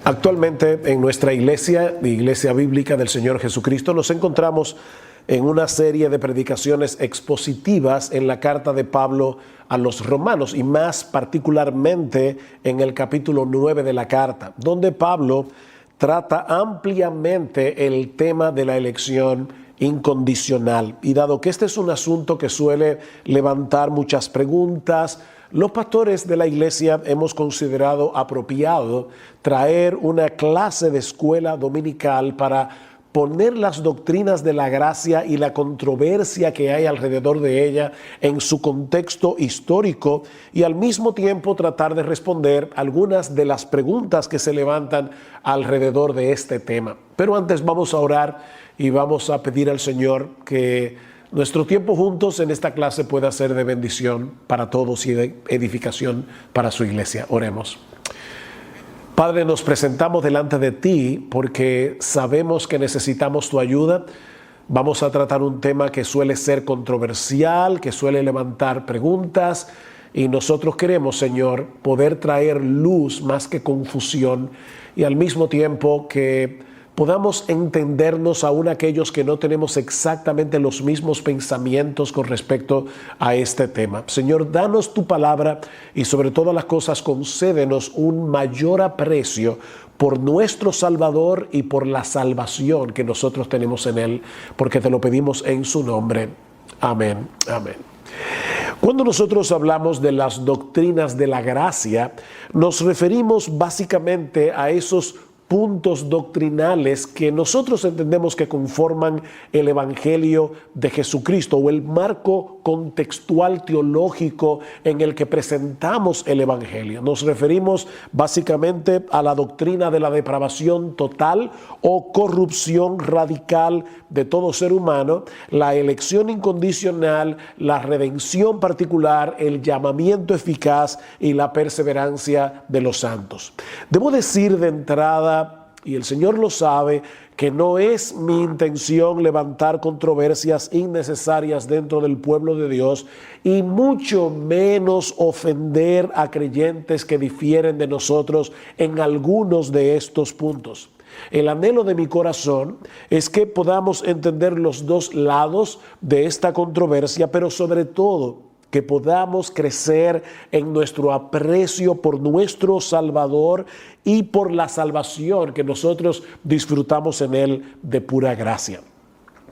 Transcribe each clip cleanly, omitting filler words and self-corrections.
Actualmente en nuestra iglesia, Iglesia Bíblica del Señor Jesucristo, nos encontramos en una serie de predicaciones expositivas en la carta de Pablo a los romanos y más particularmente en el capítulo 9 de la carta, donde Pablo trata ampliamente el tema de la elección incondicional. Y dado que este es un asunto que suele levantar muchas preguntas, los pastores de la iglesia hemos considerado apropiado traer una clase de escuela dominical para poner las doctrinas de la gracia y la controversia que hay alrededor de ella en su contexto histórico y al mismo tiempo tratar de responder algunas de las preguntas que se levantan alrededor de este tema. Pero antes vamos a orar y vamos a pedir al Señor que nuestro tiempo juntos en esta clase pueda ser de bendición para todos y de edificación para su iglesia. Oremos. Padre, nos presentamos delante de ti porque sabemos que necesitamos tu ayuda. Vamos a tratar un tema que suele ser controversial, que suele levantar preguntas, y nosotros queremos, Señor, poder traer luz más que confusión y al mismo tiempo que podamos entendernos aún aquellos que no tenemos exactamente los mismos pensamientos con respecto a este tema. Señor, danos tu palabra y sobre todas las cosas concédenos un mayor aprecio por nuestro Salvador y por la salvación que nosotros tenemos en Él, porque te lo pedimos en su nombre. Amén. Amén. Cuando nosotros hablamos de las doctrinas de la gracia, nos referimos básicamente a esos puntos doctrinales que nosotros entendemos que conforman el Evangelio de Jesucristo o el marco contextual teológico en el que presentamos el Evangelio. Nos referimos básicamente a la doctrina de la depravación total o corrupción radical de todo ser humano, la elección incondicional, la redención particular, el llamamiento eficaz y la perseverancia de los santos. Debo decir de entrada, y el Señor lo sabe, que no es mi intención levantar controversias innecesarias dentro del pueblo de Dios y mucho menos ofender a creyentes que difieren de nosotros en algunos de estos puntos. El anhelo de mi corazón es que podamos entender los dos lados de esta controversia, pero sobre todo que podamos crecer en nuestro aprecio por nuestro Salvador y por la salvación que nosotros disfrutamos en Él de pura gracia.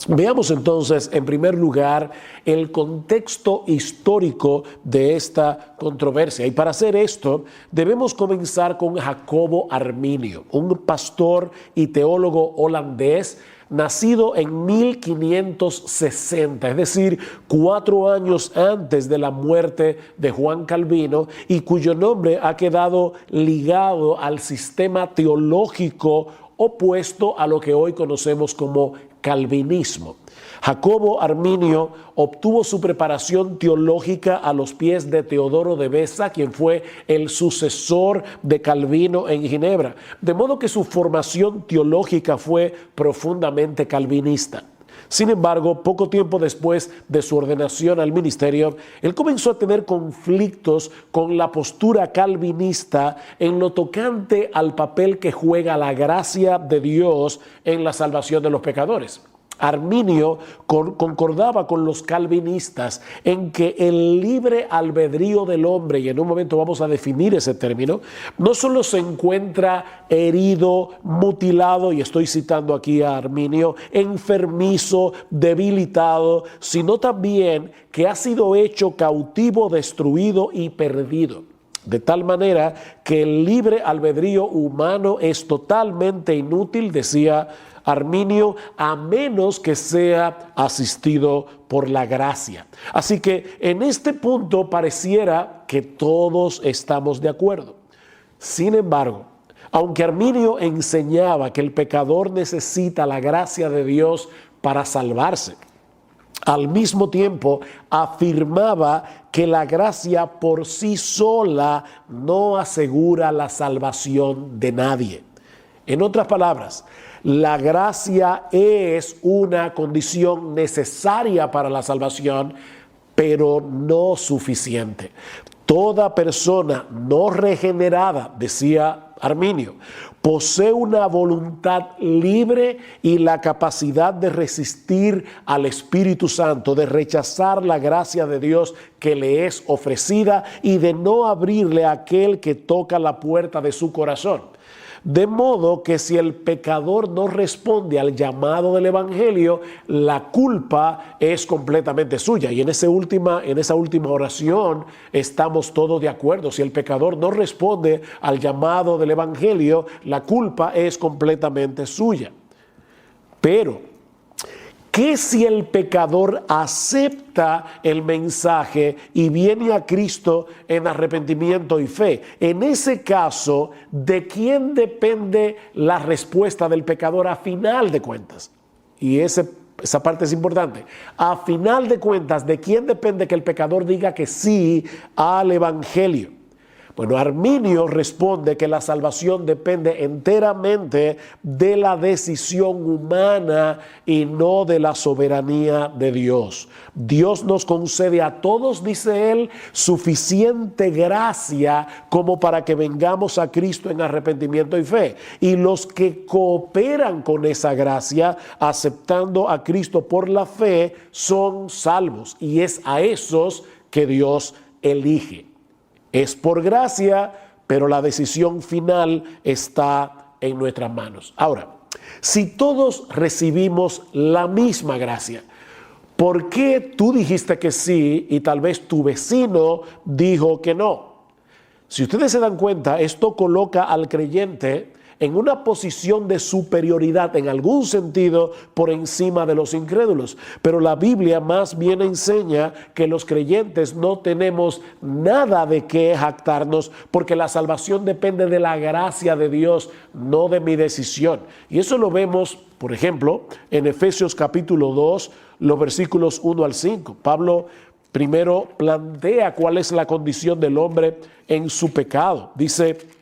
Veamos entonces, en primer lugar, el contexto histórico de esta controversia. Y para hacer esto, debemos comenzar con Jacobo Arminio, un pastor y teólogo holandés, nacido en 1560, es decir, 4 años antes de la muerte de Juan Calvino, y cuyo nombre ha quedado ligado al sistema teológico opuesto a lo que hoy conocemos como calvinismo. Jacobo Arminio obtuvo su preparación teológica a los pies de Teodoro de Beza, quien fue el sucesor de Calvino en Ginebra, de modo que su formación teológica fue profundamente calvinista. Sin embargo, poco tiempo después de su ordenación al ministerio, él comenzó a tener conflictos con la postura calvinista en lo tocante al papel que juega la gracia de Dios en la salvación de los pecadores. Arminio concordaba con los calvinistas en que el libre albedrío del hombre, y en un momento vamos a definir ese término, no solo se encuentra herido, mutilado, y estoy citando aquí a Arminio, enfermizo, debilitado, sino también que ha sido hecho cautivo, destruido y perdido. De tal manera que el libre albedrío humano es totalmente inútil, decía Arminio, a menos que sea asistido por la gracia. Así que en este punto pareciera que todos estamos de acuerdo. Sin embargo, aunque Arminio enseñaba que el pecador necesita la gracia de Dios para salvarse, al mismo tiempo afirmaba que la gracia por sí sola no asegura la salvación de nadie. En otras palabras, la gracia es una condición necesaria para la salvación, pero no suficiente. Toda persona no regenerada, decía Arminio, posee una voluntad libre y la capacidad de resistir al Espíritu Santo, de rechazar la gracia de Dios que le es ofrecida y de no abrirle a aquel que toca la puerta de su corazón. De modo que si el pecador no responde al llamado del Evangelio, la culpa es completamente suya. Y en esa última oración estamos todos de acuerdo. Si el pecador no responde al llamado del Evangelio, la culpa es completamente suya. Pero ¿qué si el pecador acepta el mensaje y viene a Cristo en arrepentimiento y fe? En ese caso, ¿de quién depende la respuesta del pecador a final de cuentas? Y esa parte es importante. A final de cuentas, ¿de quién depende que el pecador diga que sí al Evangelio? Bueno, Arminio responde que la salvación depende enteramente de la decisión humana y no de la soberanía de Dios. Dios nos concede a todos, dice él, suficiente gracia como para que vengamos a Cristo en arrepentimiento y fe. Y los que cooperan con esa gracia, aceptando a Cristo por la fe, son salvos. Y es a esos que Dios elige. Es por gracia, pero la decisión final está en nuestras manos. Ahora, si todos recibimos la misma gracia, ¿por qué tú dijiste que sí y tal vez tu vecino dijo que no? Si ustedes se dan cuenta, esto coloca al creyente en una posición de superioridad en algún sentido por encima de los incrédulos. Pero la Biblia más bien enseña que los creyentes no tenemos nada de qué jactarnos porque la salvación depende de la gracia de Dios, no de mi decisión. Y eso lo vemos, por ejemplo, en Efesios capítulo 2, los versículos 1 al 5. Pablo primero plantea cuál es la condición del hombre en su pecado. Dice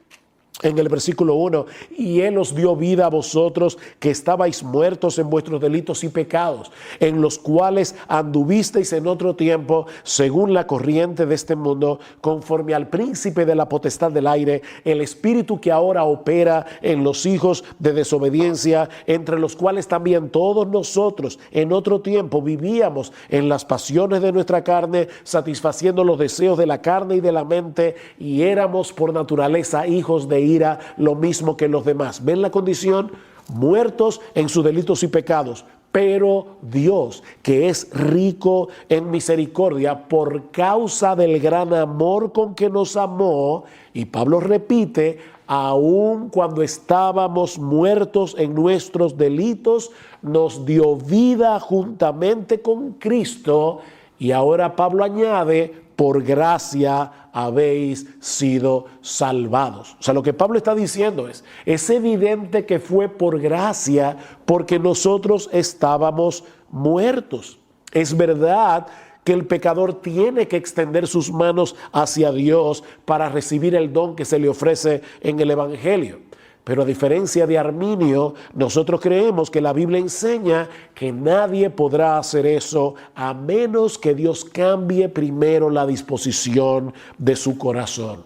en el versículo 1, y Él os dio vida a vosotros que estabais muertos en vuestros delitos y pecados, en los cuales anduvisteis en otro tiempo, según la corriente de este mundo, conforme al príncipe de la potestad del aire, el espíritu que ahora opera en los hijos de desobediencia, entre los cuales también todos nosotros en otro tiempo vivíamos en las pasiones de nuestra carne, satisfaciendo los deseos de la carne y de la mente, y éramos por naturaleza hijos de ira, lo mismo que los demás. ¿Ven la condición? Muertos en sus delitos y pecados. Pero Dios, que es rico en misericordia por causa del gran amor con que nos amó, y Pablo repite, aun cuando estábamos muertos en nuestros delitos, nos dio vida juntamente con Cristo. Y ahora Pablo añade, por gracia habéis sido salvados. O sea, lo que Pablo está diciendo es evidente que fue por gracia porque nosotros estábamos muertos. Es verdad que el pecador tiene que extender sus manos hacia Dios para recibir el don que se le ofrece en el Evangelio. Pero a diferencia de Arminio, nosotros creemos que la Biblia enseña que nadie podrá hacer eso a menos que Dios cambie primero la disposición de su corazón.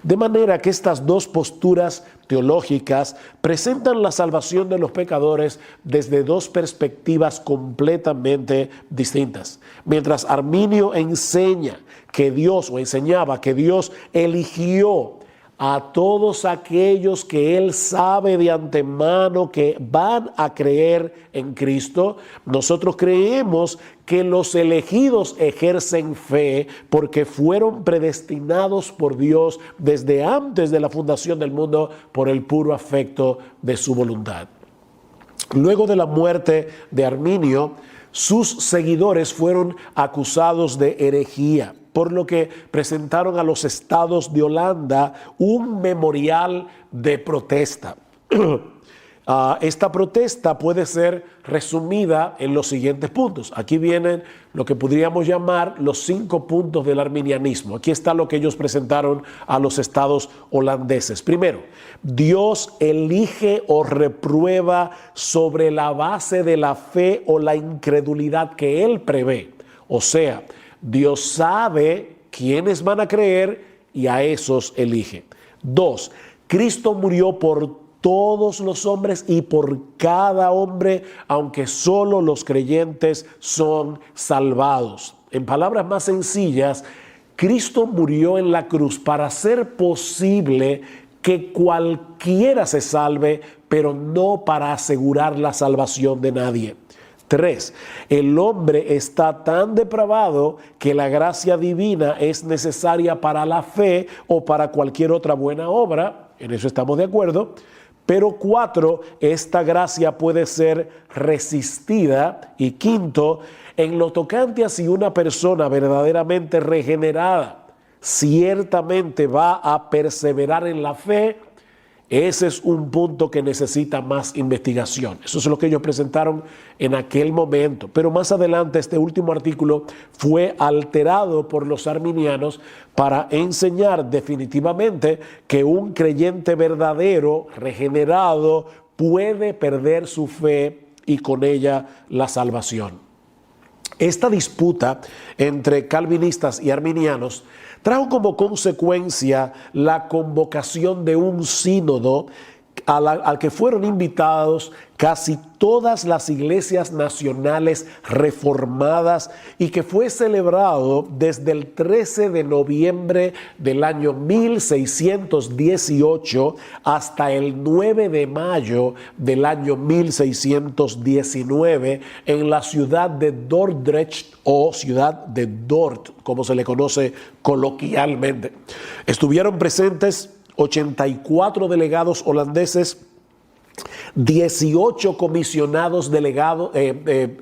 De manera que estas dos posturas teológicas presentan la salvación de los pecadores desde dos perspectivas completamente distintas. Mientras Arminio enseñaba que Dios eligió a todos aquellos que Él sabe de antemano que van a creer en Cristo, nosotros creemos que los elegidos ejercen fe porque fueron predestinados por Dios desde antes de la fundación del mundo por el puro afecto de su voluntad. Luego de la muerte de Arminio, sus seguidores fueron acusados de herejía, por lo que presentaron a los estados de Holanda un memorial de protesta. Esta protesta puede ser resumida en los siguientes puntos. Aquí vienen lo que podríamos llamar los 5 puntos del arminianismo. Aquí está lo que ellos presentaron a los estados holandeses. Primero, Dios elige o reprueba sobre la base de la fe o la incredulidad que Él prevé. O sea, Dios sabe quiénes van a creer y a esos elige. 2, Cristo murió por todos los hombres y por cada hombre, aunque solo los creyentes son salvados. En palabras más sencillas, Cristo murió en la cruz para hacer posible que cualquiera se salve, pero no para asegurar la salvación de nadie. 3. El hombre está tan depravado que la gracia divina es necesaria para la fe o para cualquier otra buena obra. En eso estamos de acuerdo. Pero 4, esta gracia puede ser resistida. Y 5, en lo tocante a si una persona verdaderamente regenerada ciertamente va a perseverar en la fe, ese es un punto que necesita más investigación. Eso es lo que ellos presentaron en aquel momento. Pero más adelante este último artículo fue alterado por los arminianos para enseñar definitivamente que un creyente verdadero, regenerado, puede perder su fe y con ella la salvación. Esta disputa entre calvinistas y arminianos trajo como consecuencia la convocación de un sínodo al que fueron invitados casi todas las iglesias nacionales reformadas y que fue celebrado desde el 13 de noviembre del año 1618 hasta el 9 de mayo del año 1619 en la ciudad de Dordrecht o ciudad de Dort, como se le conoce coloquialmente. Estuvieron presentes 84 delegados holandeses, 18 comisionados delegados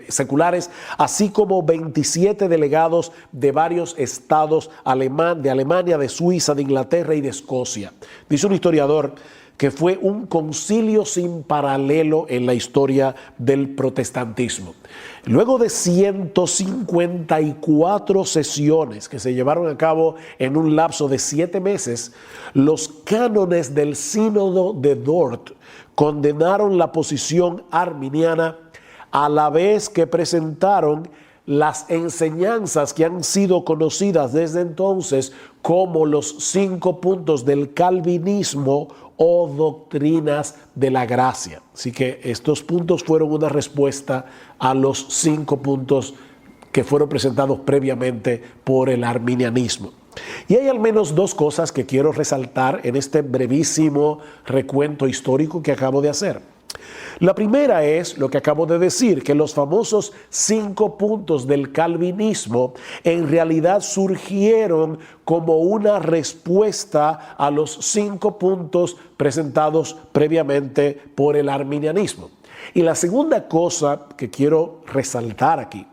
seculares, así como 27 delegados de varios estados de Alemania, de Suiza, de Inglaterra y de Escocia. Dice un historiador que fue un concilio sin paralelo en la historia del protestantismo. Luego de 154 sesiones que se llevaron a cabo en un lapso de 7 meses, los cánones del Sínodo de Dort condenaron la posición arminiana a la vez que presentaron las enseñanzas que han sido conocidas desde entonces como los 5 puntos del calvinismo o doctrinas de la gracia. Así que estos puntos fueron una respuesta a los 5 puntos que fueron presentados previamente por el arminianismo. Y hay al menos 2 cosas que quiero resaltar en este brevísimo recuento histórico que acabo de hacer. La primera es lo que acabo de decir, que los famosos 5 puntos del calvinismo en realidad surgieron como una respuesta a los 5 puntos presentados previamente por el arminianismo. Y la segunda cosa que quiero resaltar aquí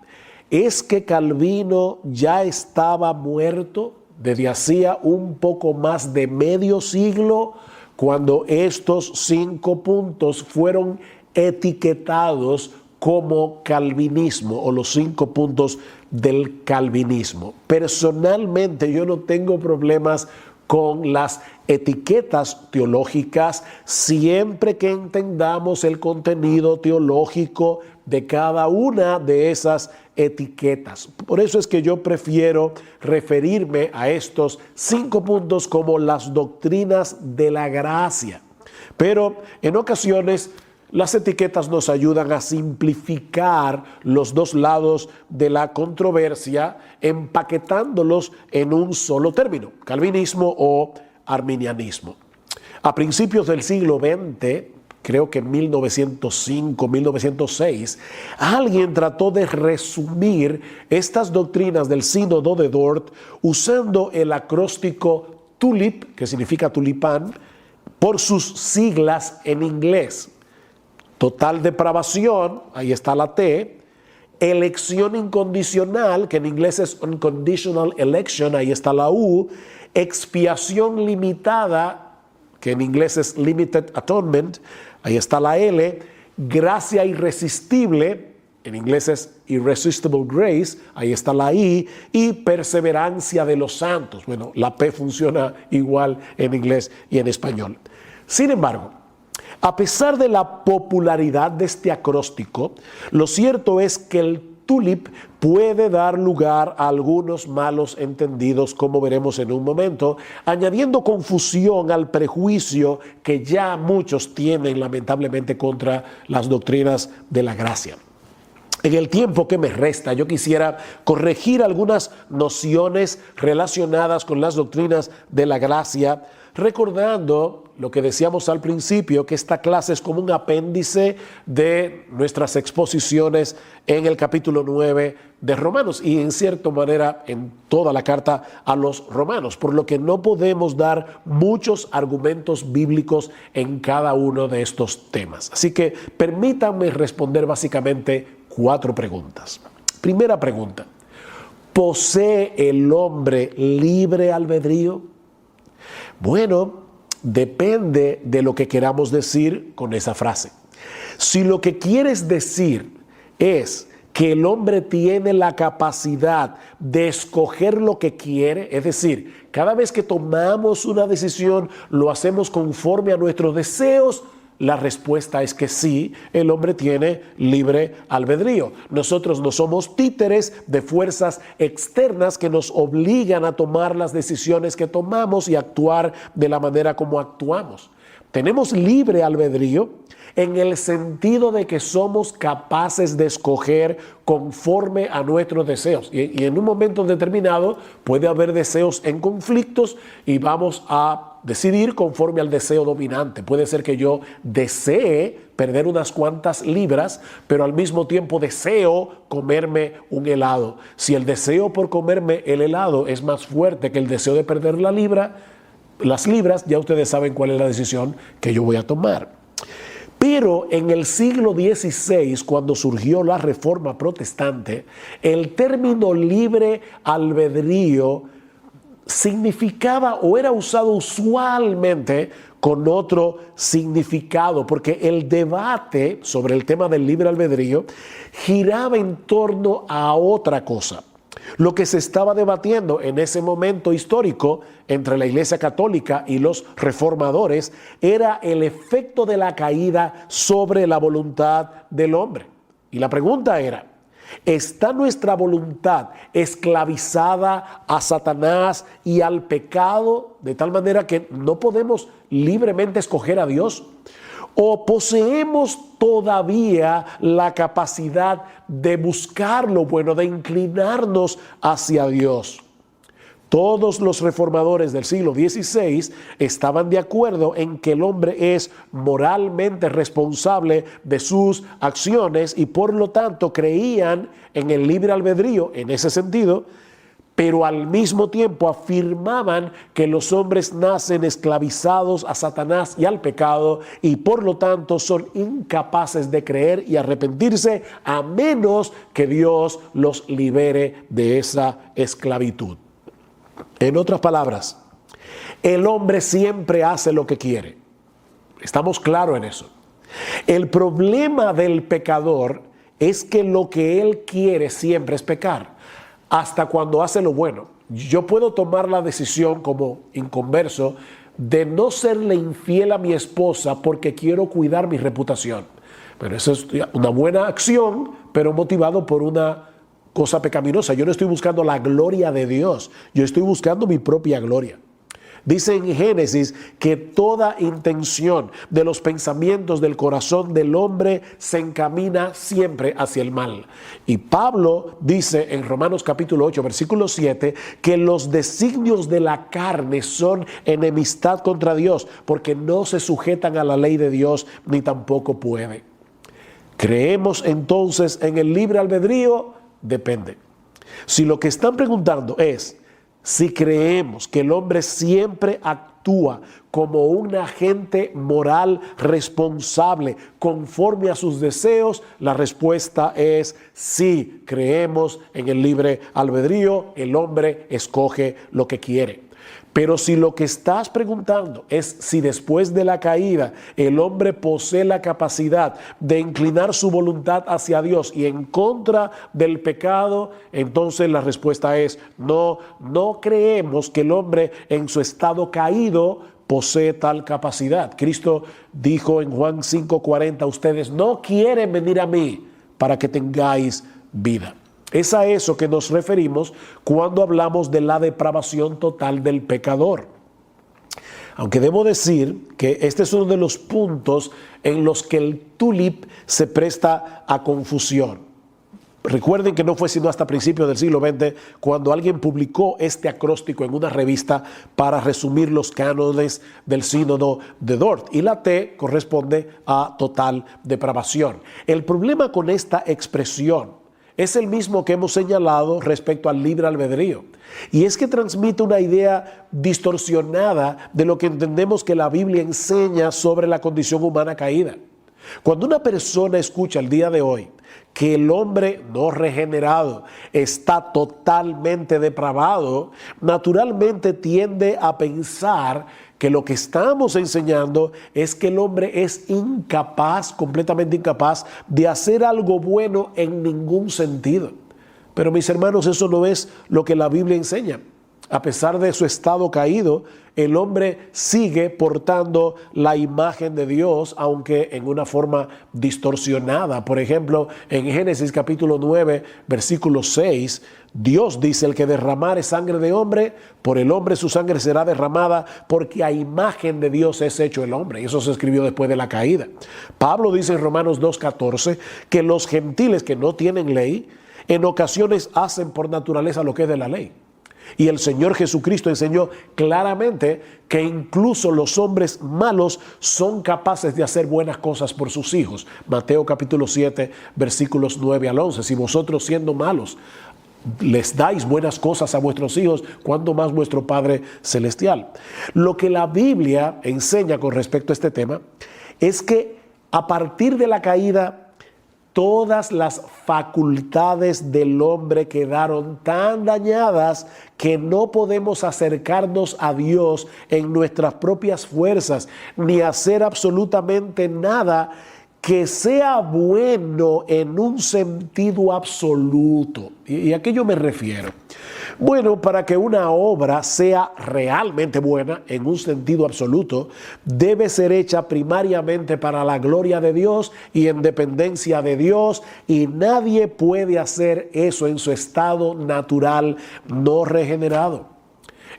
es que Calvino ya estaba muerto desde hacía un poco más de medio siglo cuando estos 5 puntos fueron etiquetados como calvinismo o los 5 puntos del calvinismo. Personalmente yo no tengo problemas con las etiquetas teológicas siempre que entendamos el contenido teológico de cada una de esas etiquetas. Por eso es que yo prefiero referirme a estos 5 puntos como las doctrinas de la gracia. Pero en ocasiones las etiquetas nos ayudan a simplificar los 2 lados de la controversia, empaquetándolos en un solo término, calvinismo o arminianismo. A principios del siglo XX, creo que en 1905, 1906, alguien trató de resumir estas doctrinas del Sínodo de Dort usando el acróstico TULIP, que significa tulipán, por sus siglas en inglés. Total depravación, ahí está la T. Elección incondicional, que en inglés es unconditional election, ahí está la U. Expiación limitada, que en inglés es limited atonement, ahí está la L. Gracia irresistible, en inglés es irresistible grace, ahí está la I. Y perseverancia de los santos. Bueno, la P funciona igual en inglés y en español. Sin embargo, a pesar de la popularidad de este acróstico, lo cierto es que el TULIP puede dar lugar a algunos malos entendidos, como veremos en un momento, añadiendo confusión al prejuicio que ya muchos tienen lamentablemente contra las doctrinas de la gracia. En el tiempo que me resta, yo quisiera corregir algunas nociones relacionadas con las doctrinas de la gracia, recordando lo que decíamos al principio, que esta clase es como un apéndice de nuestras exposiciones en el capítulo 9 de Romanos y en cierta manera en toda la carta a los Romanos, por lo que no podemos dar muchos argumentos bíblicos en cada uno de estos temas. Así que permítanme responder básicamente 4 preguntas. Primera pregunta: ¿posee el hombre libre albedrío? Bueno, depende de lo que queramos decir con esa frase. Si lo que quieres decir es que el hombre tiene la capacidad de escoger lo que quiere, es decir, cada vez que tomamos una decisión lo hacemos conforme a nuestros deseos, la respuesta es que sí, el hombre tiene libre albedrío. Nosotros no somos títeres de fuerzas externas que nos obligan a tomar las decisiones que tomamos y actuar de la manera como actuamos. Tenemos libre albedrío en el sentido de que somos capaces de escoger conforme a nuestros deseos. Y en un momento determinado puede haber deseos en conflictos y vamos a decidir conforme al deseo dominante. Puede ser que yo desee perder unas cuantas libras, pero al mismo tiempo deseo comerme un helado. Si el deseo por comerme el helado es más fuerte que el deseo de perder las libras, ya ustedes saben cuál es la decisión que yo voy a tomar. Pero en el siglo XVI, cuando surgió la Reforma Protestante, el término libre albedrío significaba o era usado usualmente con otro significado, porque el debate sobre el tema del libre albedrío giraba en torno a otra cosa. Lo que se estaba debatiendo en ese momento histórico entre la Iglesia Católica y los reformadores era el efecto de la caída sobre la voluntad del hombre. Y la pregunta era: ¿está nuestra voluntad esclavizada a Satanás y al pecado de tal manera que no podemos libremente escoger a Dios? ¿O poseemos todavía la capacidad de buscar lo bueno, de inclinarnos hacia Dios? Todos los reformadores del siglo XVI estaban de acuerdo en que el hombre es moralmente responsable de sus acciones y por lo tanto creían en el libre albedrío en ese sentido, pero al mismo tiempo afirmaban que los hombres nacen esclavizados a Satanás y al pecado y por lo tanto son incapaces de creer y arrepentirse a menos que Dios los libere de esa esclavitud. En otras palabras, el hombre siempre hace lo que quiere. Estamos claros en eso. El problema del pecador es que lo que él quiere siempre es pecar, hasta cuando hace lo bueno. Yo puedo tomar la decisión como inconverso de no serle infiel a mi esposa porque quiero cuidar mi reputación. Pero eso es una buena acción, pero motivado por una cosa pecaminosa. Yo no estoy buscando la gloria de Dios, yo estoy buscando mi propia gloria. Dice en Génesis que toda intención de los pensamientos del corazón del hombre se encamina siempre hacia el mal. Y Pablo dice en Romanos capítulo 8, versículo 7, que los designios de la carne son enemistad contra Dios, porque no se sujetan a la ley de Dios, ni tampoco pueden. ¿Creemos entonces en el libre albedrío? Depende. Si lo que están preguntando es si creemos que el hombre siempre actúa como un agente moral responsable conforme a sus deseos, la respuesta es sí, creemos en el libre albedrío, el hombre escoge lo que quiere. Pero si lo que estás preguntando es si después de la caída el hombre posee la capacidad de inclinar su voluntad hacia Dios y en contra del pecado, entonces la respuesta es no, no creemos que el hombre en su estado caído posee tal capacidad. Cristo dijo en Juan 5:40, ustedes no quieren venir a mí para que tengáis vida. Es a eso que nos referimos cuando hablamos de la depravación total del pecador. Aunque debo decir que este es uno de los puntos en los que el tulip se presta a confusión. Recuerden que no fue sino hasta principios del siglo XX cuando alguien publicó este acróstico en una revista para resumir los cánones del sínodo de Dort, y la T corresponde a total depravación. El problema con esta expresión es el mismo que hemos señalado respecto al libre albedrío, y es que transmite una idea distorsionada de lo que entendemos que la Biblia enseña sobre la condición humana caída. Cuando una persona escucha el día de hoy que el hombre no regenerado está totalmente depravado, naturalmente tiende a pensar que lo que estamos enseñando es que el hombre es incapaz, completamente incapaz, de hacer algo bueno en ningún sentido. Pero mis hermanos, eso no es lo que la Biblia enseña. A pesar de su estado caído, el hombre sigue portando la imagen de Dios, aunque en una forma distorsionada. Por ejemplo, en Génesis capítulo 9, versículo 6, Dios dice: el que derramare sangre de hombre, por el hombre su sangre será derramada, porque a imagen de Dios es hecho el hombre. Y eso se escribió después de la caída. Pablo dice en Romanos 2:14 que los gentiles que no tienen ley, en ocasiones hacen por naturaleza lo que es de la ley. Y el Señor Jesucristo enseñó claramente que incluso los hombres malos son capaces de hacer buenas cosas por sus hijos. Mateo capítulo 7, versículos 9 al 11. Si vosotros, siendo malos, les dais buenas cosas a vuestros hijos, ¿cuánto más vuestro Padre Celestial? Lo que la Biblia enseña con respecto a este tema es que a partir de la caída, todas las facultades del hombre quedaron tan dañadas que no podemos acercarnos a Dios en nuestras propias fuerzas, ni hacer absolutamente nada que sea bueno en un sentido absoluto. ¿Y a qué yo me refiero? Bueno, para que una obra sea realmente buena en un sentido absoluto, debe ser hecha primariamente para la gloria de Dios y en dependencia de Dios, y nadie puede hacer eso en su estado natural no regenerado.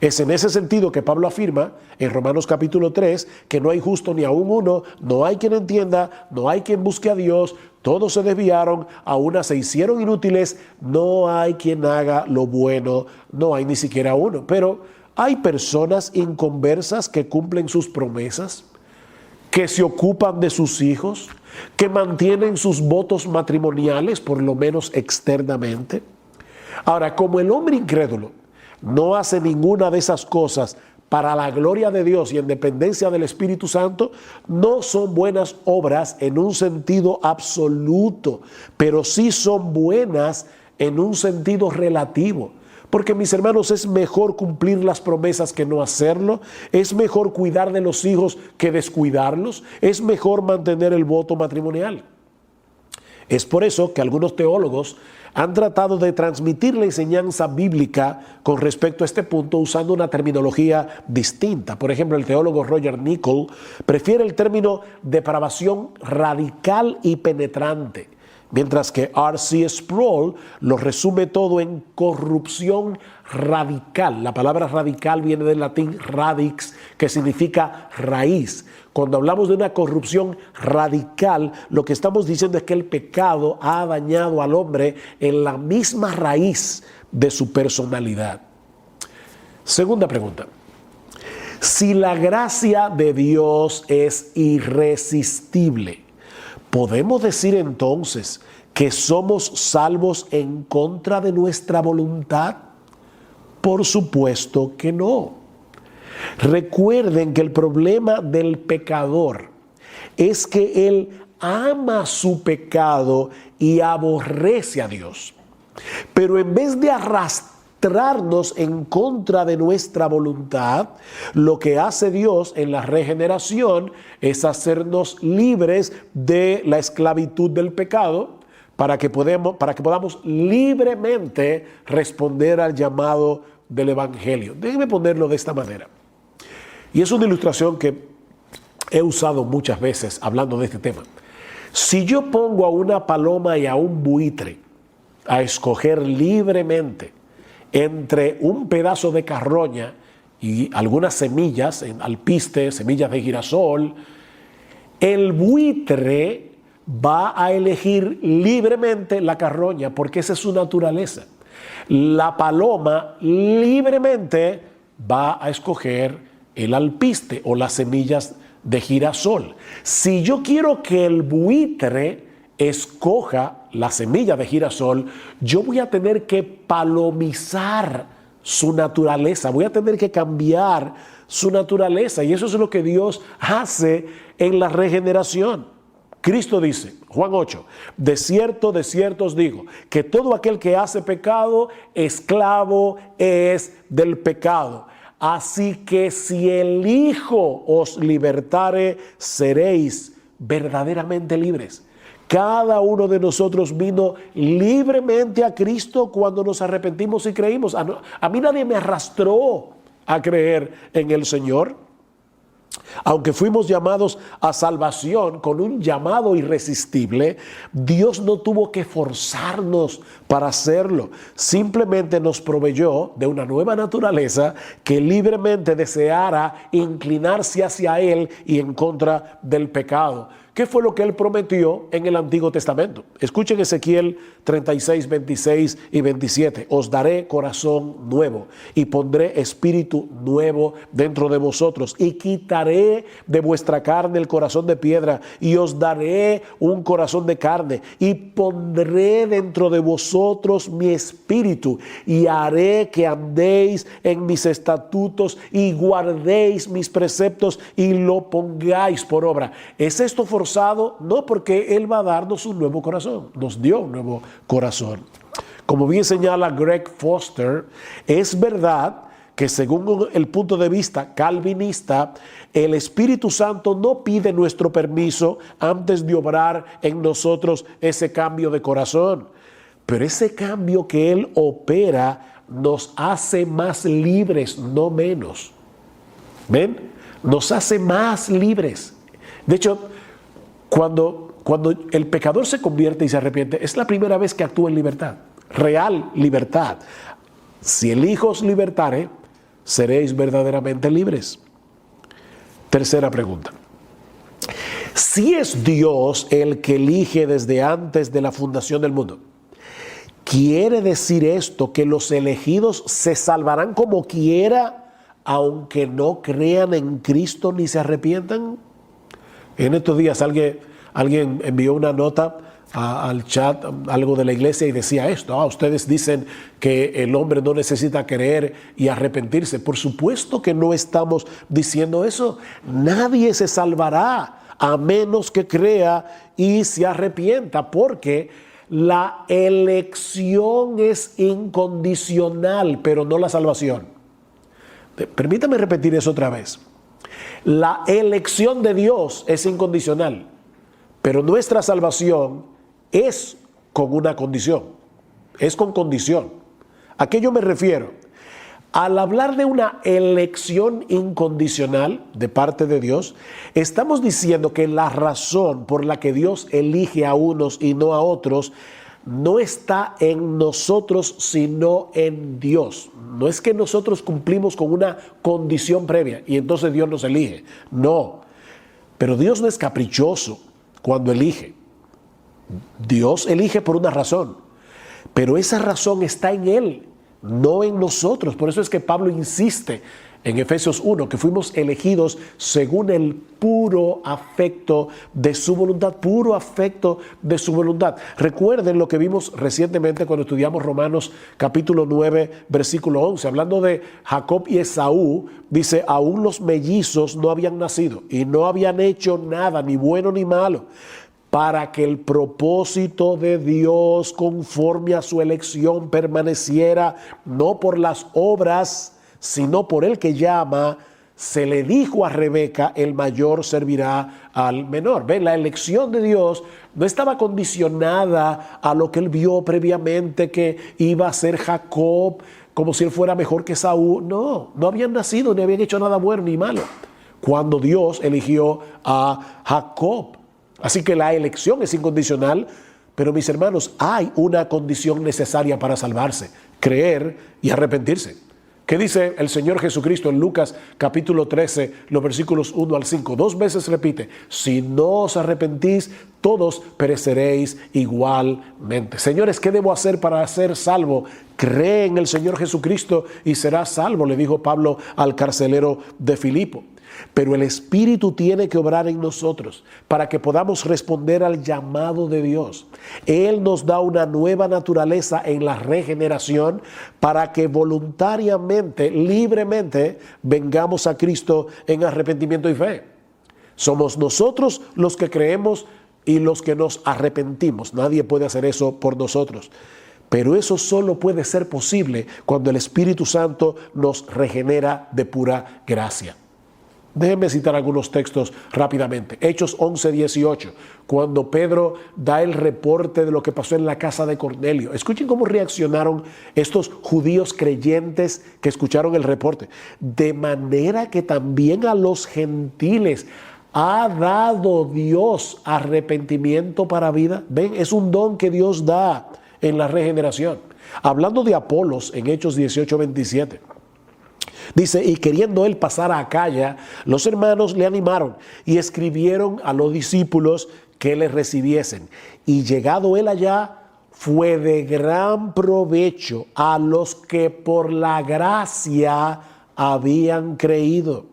Es en ese sentido que Pablo afirma en Romanos capítulo 3 que no hay justo ni aún uno, no hay quien entienda, no hay quien busque a Dios, todos se desviaron, a una se hicieron inútiles, no hay quien haga lo bueno, no hay ni siquiera uno. Pero hay personas inconversas que cumplen sus promesas, que se ocupan de sus hijos, que mantienen sus votos matrimoniales, por lo menos externamente. Ahora, como el hombre incrédulo no hace ninguna de esas cosas para la gloria de Dios y en dependencia del Espíritu Santo, no son buenas obras en un sentido absoluto, pero sí son buenas en un sentido relativo. Porque, mis hermanos, es mejor cumplir las promesas que no hacerlo, es mejor cuidar de los hijos que descuidarlos, es mejor mantener el voto matrimonial. Es por eso que algunos teólogos han tratado de transmitir la enseñanza bíblica con respecto a este punto usando una terminología distinta. Por ejemplo, el teólogo Roger Nicol prefiere el término depravación radical y penetrante, mientras que R.C. Sproul lo resume todo en corrupción radical. La palabra radical viene del latín radix, que significa raíz. Cuando hablamos de una corrupción radical, lo que estamos diciendo es que el pecado ha dañado al hombre en la misma raíz de su personalidad. Segunda pregunta. Si la gracia de Dios es irresistible, ¿podemos decir entonces que somos salvos en contra de nuestra voluntad? Por supuesto que no. Recuerden que el problema del pecador es que él ama su pecado y aborrece a Dios. Pero en vez de arrastrarnos en contra de nuestra voluntad, lo que hace Dios en la regeneración es hacernos libres de la esclavitud del pecado para que podamos libremente responder al llamado del Evangelio. Déjenme ponerlo de esta manera. Y es una ilustración que he usado muchas veces hablando de este tema. Si yo pongo a una paloma y a un buitre a escoger libremente entre un pedazo de carroña y algunas semillas, en alpiste, semillas de girasol, el buitre va a elegir libremente la carroña porque esa es su naturaleza. La paloma libremente va a escoger el alpiste o las semillas de girasol. Si yo quiero que el buitre escoja la semilla de girasol, yo voy a tener que palomizar su naturaleza, voy a tener que cambiar su naturaleza, y eso es lo que Dios hace en la regeneración. Cristo dice, Juan 8, de cierto os digo, que todo aquel que hace pecado, esclavo es del pecado. Así que si el Hijo os libertare, seréis verdaderamente libres. Cada uno de nosotros vino libremente a Cristo cuando nos arrepentimos y creímos. A mí nadie me arrastró a creer en el Señor. Aunque fuimos llamados a salvación con un llamado irresistible, Dios no tuvo que forzarnos para hacerlo. Simplemente nos proveyó de una nueva naturaleza que libremente deseara inclinarse hacia Él y en contra del pecado. ¿Qué fue lo que Él prometió en el Antiguo Testamento? Escuchen Ezequiel 36, 26 y 27. Os daré corazón nuevo y pondré espíritu nuevo dentro de vosotros y quitaré de vuestra carne el corazón de piedra y os daré un corazón de carne y pondré dentro de vosotros mi espíritu y haré que andéis en mis estatutos y guardéis mis preceptos y lo pongáis por obra. ¿Es esto forzado? No, porque Él va a darnos un nuevo corazón. Nos dio un nuevo corazón. Como bien señala Greg Foster, es verdad que según el punto de vista calvinista, el Espíritu Santo no pide nuestro permiso antes de obrar en nosotros ese cambio de corazón. Pero ese cambio que Él opera nos hace más libres, no menos. ¿Ven? Nos hace más libres. De hecho, cuando el pecador se convierte y se arrepiente, es la primera vez que actúa en libertad, real libertad. Si el Hijo os libertare, seréis verdaderamente libres. Tercera pregunta. Si es Dios el que elige desde antes de la fundación del mundo, ¿quiere decir esto que los elegidos se salvarán como quiera, aunque no crean en Cristo ni se arrepientan? En estos días alguien envió una nota al chat, algo de la iglesia, y decía esto: ustedes dicen que el hombre no necesita creer y arrepentirse. Por supuesto que no estamos diciendo eso. Nadie se salvará a menos que crea y se arrepienta, porque la elección es incondicional, pero no la salvación. Permítame repetir eso otra vez. La elección de Dios es incondicional, pero nuestra salvación es con una condición, es con condición. ¿A qué yo me refiero? Al hablar de una elección incondicional de parte de Dios, estamos diciendo que la razón por la que Dios elige a unos y no a otros no está en nosotros, sino en Dios. No es que nosotros cumplimos con una condición previa y entonces Dios nos elige. No. Pero Dios no es caprichoso cuando elige. Dios elige por una razón, pero esa razón está en Él, no en nosotros. Por eso es que Pablo insiste en Efesios 1, que fuimos elegidos según el puro afecto de su voluntad, puro afecto de su voluntad. Recuerden lo que vimos recientemente cuando estudiamos Romanos capítulo 9, versículo 11, hablando de Jacob y Esaú. Dice: aún los mellizos no habían nacido y no habían hecho nada, ni bueno ni malo, para que el propósito de Dios conforme a su elección permaneciera, no por las obras, sino por el que llama. Se le dijo a Rebeca: el mayor servirá al menor. ¿Ven? La elección de Dios no estaba condicionada a lo que él vio previamente que iba a ser Jacob, como si él fuera mejor que Saúl. No habían nacido, ni habían hecho nada bueno ni malo cuando Dios eligió a Jacob. Así que la elección es incondicional, Pero mis hermanos, hay una condición necesaria para salvarse: creer y arrepentirse. ¿Qué dice el Señor Jesucristo en Lucas capítulo 13, los versículos 1 al 5? 2 veces repite: si no os arrepentís, todos pereceréis igualmente. Señores, ¿qué debo hacer para ser salvo? Cree en el Señor Jesucristo y serás salvo, le dijo Pablo al carcelero de Filipo. Pero el Espíritu tiene que obrar en nosotros para que podamos responder al llamado de Dios. Él nos da una nueva naturaleza en la regeneración para que voluntariamente, libremente, vengamos a Cristo en arrepentimiento y fe. Somos nosotros los que creemos y los que nos arrepentimos. Nadie puede hacer eso por nosotros. Pero eso solo puede ser posible cuando el Espíritu Santo nos regenera de pura gracia. Déjenme citar algunos textos rápidamente. Hechos 11:18, cuando Pedro da el reporte de lo que pasó en la casa de Cornelio. Escuchen cómo reaccionaron estos judíos creyentes que escucharon el reporte. De manera que también a los gentiles ha dado Dios arrepentimiento para vida. Ven, es un don que Dios da en la regeneración. Hablando de Apolos en Hechos 18:27. Dice: y queriendo él pasar a Acaya, los hermanos le animaron y escribieron a los discípulos que le recibiesen. Y llegado él allá, fue de gran provecho a los que por la gracia habían creído.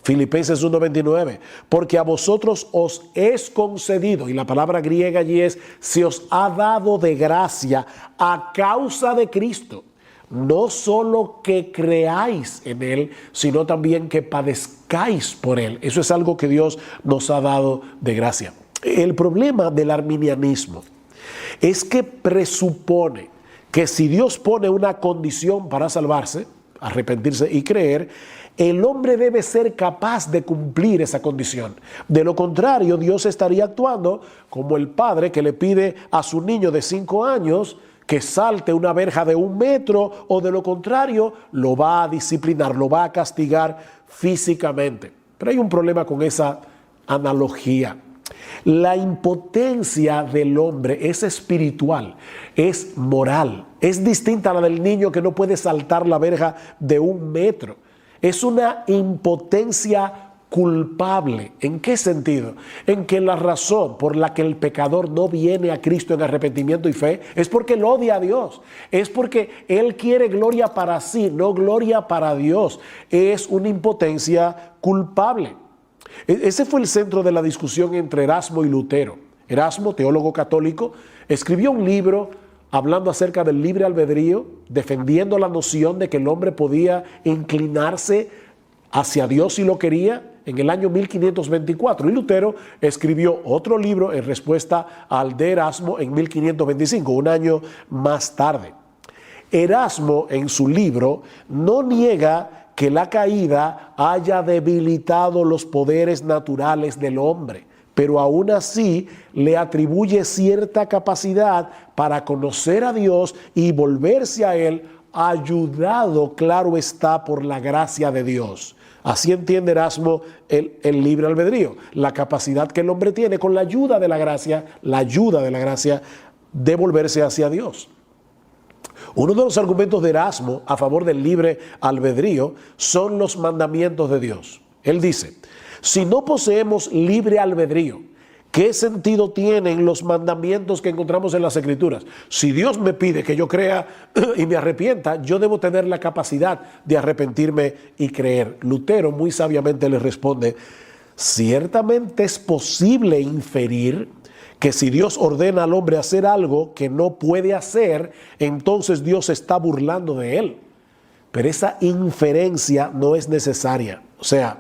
Filipenses 1:29, porque a vosotros os es concedido, y la palabra griega allí es: se os ha dado de gracia a causa de Cristo. No solo que creáis en Él, sino también que padezcáis por Él. Eso es algo que Dios nos ha dado de gracia. El problema del arminianismo es que presupone que si Dios pone una condición para salvarse, arrepentirse y creer, el hombre debe ser capaz de cumplir esa condición. De lo contrario, Dios estaría actuando como el padre que le pide a su niño de 5 años que salte una verja de 1 metro, o de lo contrario lo va a disciplinar, lo va a castigar físicamente. Pero hay un problema con esa analogía. La impotencia del hombre es espiritual, es moral, es distinta a la del niño que no puede saltar la verja de 1 metro. Es una impotencia culpable. ¿En qué sentido? En que la razón por la que el pecador no viene a Cristo en arrepentimiento y fe es porque él odia a Dios. Es porque él quiere gloria para sí, no gloria para Dios. Es una impotencia culpable. Ese fue el centro de la discusión entre Erasmo y Lutero. Erasmo, teólogo católico, escribió un libro hablando acerca del libre albedrío, defendiendo la noción de que el hombre podía inclinarse hacia Dios si lo quería, en el año 1524. Y Lutero escribió otro libro en respuesta al de Erasmo en 1525, un año más tarde. Erasmo, en su libro, no niega que la caída haya debilitado los poderes naturales del hombre, pero aún así le atribuye cierta capacidad para conocer a Dios y volverse a Él, ayudado, claro está, por la gracia de Dios. Así entiende Erasmo el libre albedrío, la capacidad que el hombre tiene con la ayuda de la gracia de volverse hacia Dios. Uno de los argumentos de Erasmo a favor del libre albedrío son los mandamientos de Dios. Él dice: si no poseemos libre albedrío, ¿qué sentido tienen los mandamientos que encontramos en las Escrituras? Si Dios me pide que yo crea y me arrepienta, yo debo tener la capacidad de arrepentirme y creer. Lutero muy sabiamente le responde: ciertamente es posible inferir que si Dios ordena al hombre hacer algo que no puede hacer, entonces Dios se está burlando de él. Pero esa inferencia no es necesaria. O sea,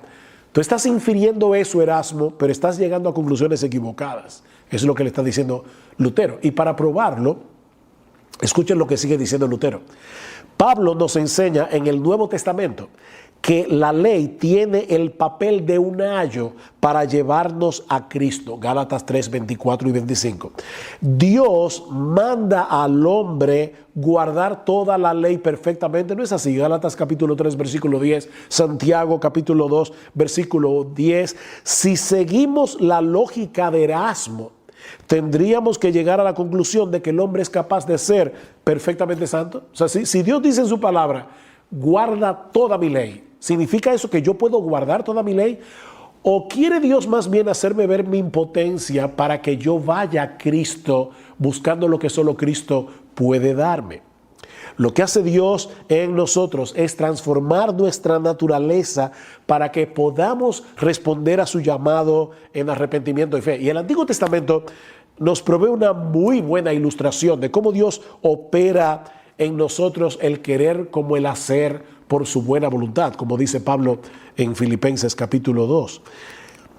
tú estás infiriendo eso, Erasmo, pero estás llegando a conclusiones equivocadas. Eso es lo que le está diciendo Lutero. Y para probarlo, escuchen lo que sigue diciendo Lutero. Pablo nos enseña en el Nuevo Testamento que la ley tiene el papel de un ayo para llevarnos a Cristo. Gálatas 3, 24 y 25. Dios manda al hombre guardar toda la ley perfectamente. ¿No es así? Gálatas capítulo 3, versículo 10. Santiago capítulo 2, versículo 10. Si seguimos la lógica de Erasmo, tendríamos que llegar a la conclusión de que el hombre es capaz de ser perfectamente santo. O sea, si Dios dice en su palabra, guarda toda mi ley, ¿significa eso que yo puedo guardar toda mi ley? ¿O quiere Dios más bien hacerme ver mi impotencia para que yo vaya a Cristo buscando lo que solo Cristo puede darme? Lo que hace Dios en nosotros es transformar nuestra naturaleza para que podamos responder a su llamado en arrepentimiento y fe. Y el Antiguo Testamento nos provee una muy buena ilustración de cómo Dios opera en nosotros el querer como el hacer por su buena voluntad, como dice Pablo en Filipenses capítulo 2.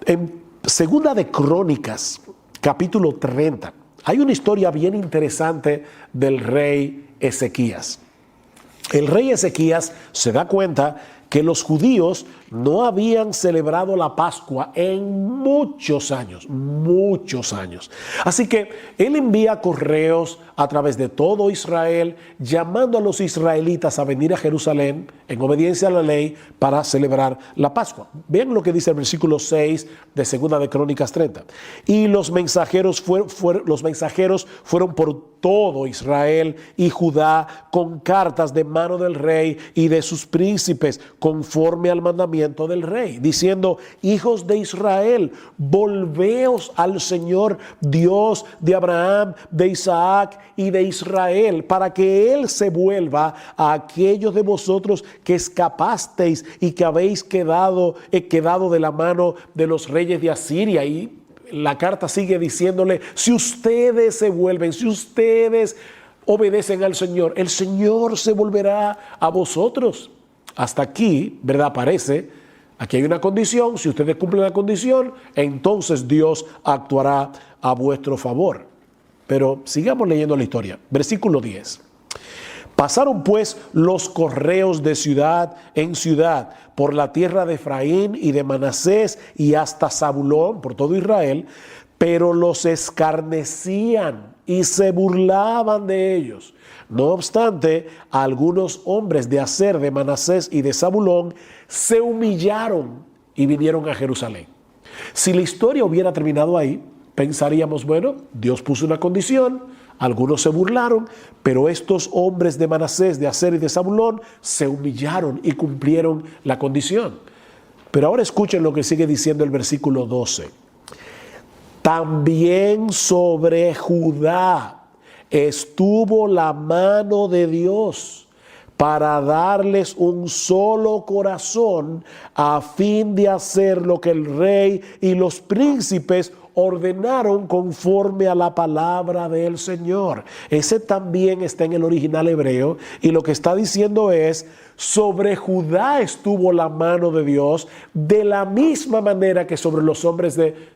En Segunda de Crónicas, capítulo 30, hay una historia bien interesante del rey Ezequías. El rey Ezequías se da cuenta que los judíos no habían celebrado la Pascua en muchos años. Así que él envía correos a través de todo Israel, llamando a los israelitas a venir a Jerusalén en obediencia a la ley para celebrar la Pascua. Vean lo que dice el versículo 6 de Segunda de Crónicas 30. Y los mensajeros fueron por todo Israel y Judá con cartas de mano del rey y de sus príncipes, conforme al mandamiento del rey, diciendo: hijos de Israel, volveos al Señor Dios de Abraham, de Isaac y de Israel, para que Él se vuelva a aquellos de vosotros que escapasteis y que habéis quedado de la mano de los reyes de Asiria. Y la carta sigue diciéndole: si ustedes se vuelven, si ustedes obedecen al Señor, el Señor se volverá a vosotros. Hasta aquí, ¿verdad? Aparece, aquí hay una condición. Si ustedes cumplen la condición, entonces Dios actuará a vuestro favor. Pero sigamos leyendo la historia. Versículo 10. Pasaron pues los correos de ciudad en ciudad por la tierra de Efraín y de Manasés y hasta Zabulón, por todo Israel, pero los escarnecían y se burlaban de ellos. No obstante, algunos hombres de Aser, de Manasés y de Zabulón se humillaron y vinieron a Jerusalén. Si la historia hubiera terminado ahí, pensaríamos, bueno, Dios puso una condición, algunos se burlaron, pero estos hombres de Manasés, de Aser y de Zabulón se humillaron y cumplieron la condición. Pero ahora escuchen lo que sigue diciendo el versículo 12. También sobre Judá estuvo la mano de Dios para darles un solo corazón a fin de hacer lo que el rey y los príncipes ordenaron conforme a la palabra del Señor. Ese también está en el original hebreo, y lo que está diciendo es: sobre Judá estuvo la mano de Dios, de la misma manera que sobre los hombres de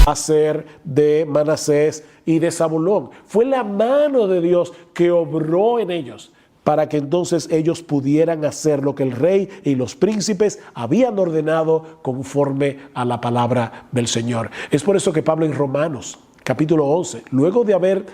Aser, de Manasés y de Zabulón. Fue la mano de Dios que obró en ellos para que entonces ellos pudieran hacer lo que el rey y los príncipes habían ordenado conforme a la palabra del Señor. Es por eso que Pablo en Romanos, capítulo 11, luego de haber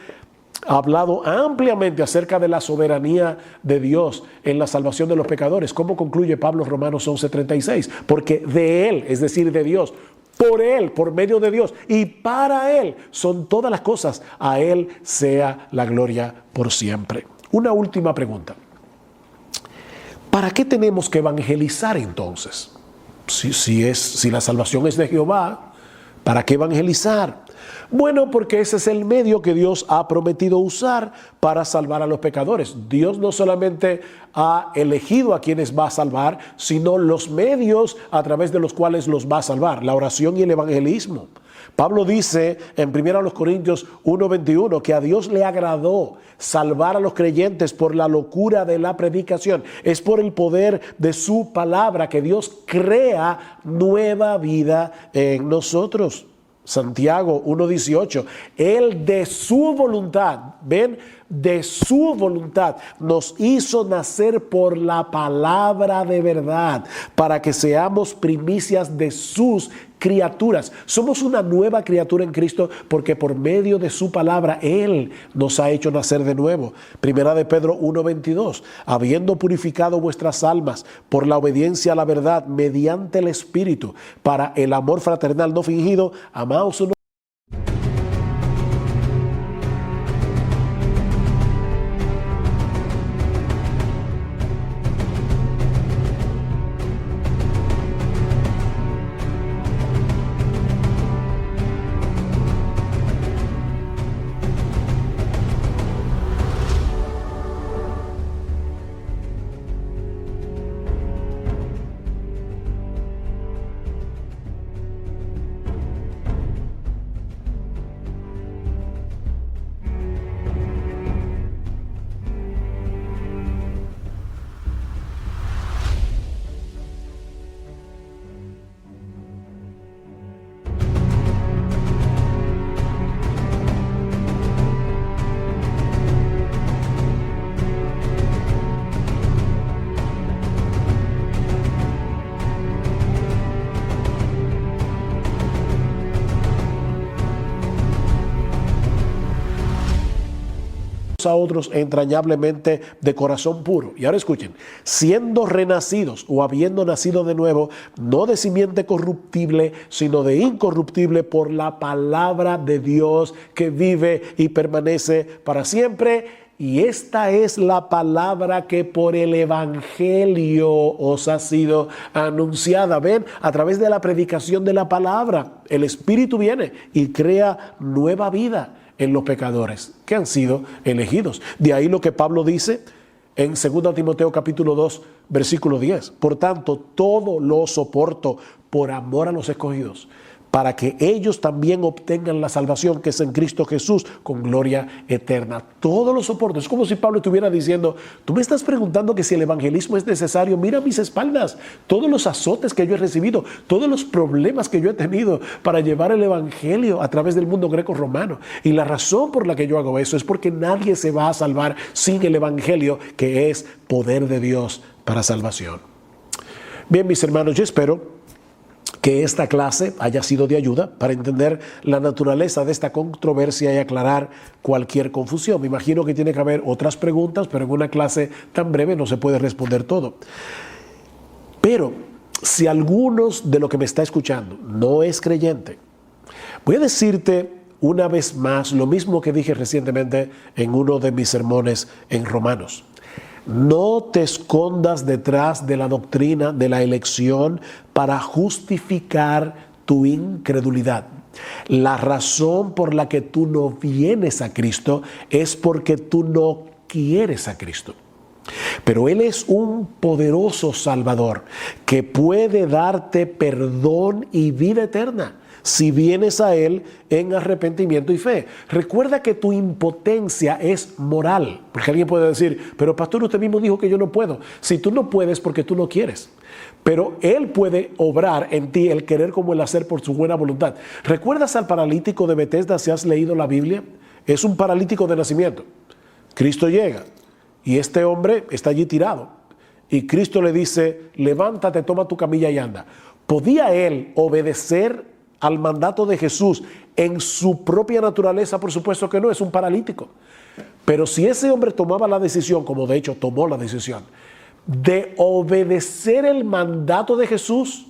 hablado ampliamente acerca de la soberanía de Dios en la salvación de los pecadores, ¿cómo concluye Pablo Romanos 11:36? Porque de Él, es decir, de Dios, por Él, por medio de Dios y para Él son todas las cosas. A Él sea la gloria por siempre. Una última pregunta. ¿Para qué tenemos que evangelizar entonces? Si la salvación es de Jehová, ¿para qué evangelizar? Bueno, porque ese es el medio que Dios ha prometido usar para salvar a los pecadores. Dios no solamente ha elegido a quienes va a salvar, sino los medios a través de los cuales los va a salvar, la oración y el evangelismo. Pablo dice en 1 Corintios 1:21 que a Dios le agradó salvar a los creyentes por la locura de la predicación. Es por el poder de su palabra que Dios crea nueva vida en nosotros. Santiago 1:18, Él de su voluntad, ven, de su voluntad nos hizo nacer por la palabra de verdad, para que seamos primicias de sus criaturas. Somos una nueva criatura en Cristo porque por medio de su palabra Él nos ha hecho nacer de nuevo. Primera de Pedro 1:22, habiendo purificado vuestras almas por la obediencia a la verdad mediante el Espíritu, para el amor fraternal no fingido, amaos unos a otros entrañablemente de corazón puro. Y ahora escuchen, siendo renacidos o habiendo nacido de nuevo, no de simiente corruptible, sino de incorruptible por la palabra de Dios que vive y permanece para siempre. Y esta es la palabra que por el evangelio os ha sido anunciada. Ven, a través de la predicación de la palabra, el Espíritu viene y crea nueva vida en los pecadores que han sido elegidos. De ahí lo que Pablo dice en 2 Timoteo capítulo 2, versículo 10. Por tanto, todo lo soporto por amor a los escogidos, para que ellos también obtengan la salvación que es en Cristo Jesús con gloria eterna. Todo lo soporto. Es como si Pablo estuviera diciendo, tú me estás preguntando que si el evangelismo es necesario, mira mis espaldas, todos los azotes que yo he recibido, todos los problemas que yo he tenido para llevar el evangelio a través del mundo greco-romano. Y la razón por la que yo hago eso es porque nadie se va a salvar sin el evangelio, que es poder de Dios para salvación. Bien, mis hermanos, yo espero que esta clase haya sido de ayuda para entender la naturaleza de esta controversia y aclarar cualquier confusión. Me imagino que tiene que haber otras preguntas, pero en una clase tan breve no se puede responder todo. Pero si algunos de lo que me está escuchando no es creyente, voy a decirte una vez más lo mismo que dije recientemente en uno de mis sermones en Romanos. No te escondas detrás de la doctrina de la elección para justificar tu incredulidad. La razón por la que tú no vienes a Cristo es porque tú no quieres a Cristo. Pero Él es un poderoso Salvador que puede darte perdón y vida eterna si vienes a Él en arrepentimiento y fe. Recuerda que tu impotencia es moral, porque alguien puede decir, pero pastor, usted mismo dijo que yo no puedo. Si tú no puedes porque tú no quieres, pero Él puede obrar en ti el querer como el hacer por su buena voluntad. ¿Recuerdas al paralítico de Betesda si has leído la Biblia? Es un paralítico de nacimiento. Cristo llega y este hombre está allí tirado y Cristo le dice, levántate, toma tu camilla y anda. ¿Podía él obedecer al mandato de Jesús en su propia naturaleza? Por supuesto que no, es un paralítico. Pero si ese hombre tomaba la decisión, como de hecho tomó la decisión, de obedecer el mandato de Jesús,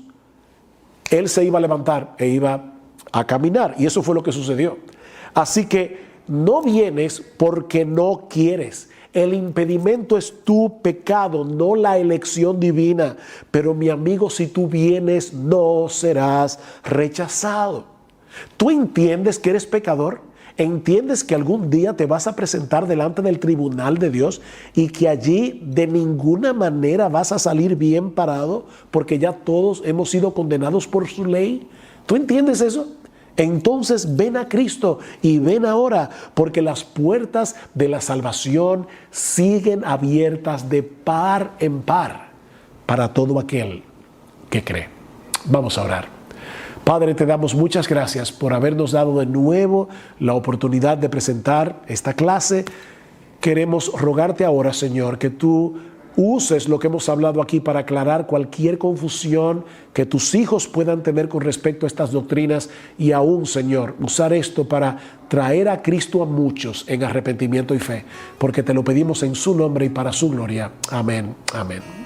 él se iba a levantar e iba a caminar. Y eso fue lo que sucedió. Así que no vienes porque no quieres. El impedimento es tu pecado, no la elección divina. Pero mi amigo, si tú vienes, no serás rechazado. ¿Tú entiendes que eres pecador? ¿Entiendes que algún día te vas a presentar delante del tribunal de Dios y que allí de ninguna manera vas a salir bien parado porque ya todos hemos sido condenados por su ley? ¿Tú entiendes eso? Entonces ven a Cristo y ven ahora, porque las puertas de la salvación siguen abiertas de par en par para todo aquel que cree. Vamos a orar. Padre, te damos muchas gracias por habernos dado de nuevo la oportunidad de presentar esta clase. Queremos rogarte ahora, Señor, que tú uses lo que hemos hablado aquí para aclarar cualquier confusión que tus hijos puedan tener con respecto a estas doctrinas y aún, Señor, usar esto para traer a Cristo a muchos en arrepentimiento y fe, porque te lo pedimos en su nombre y para su gloria. Amén. Amén.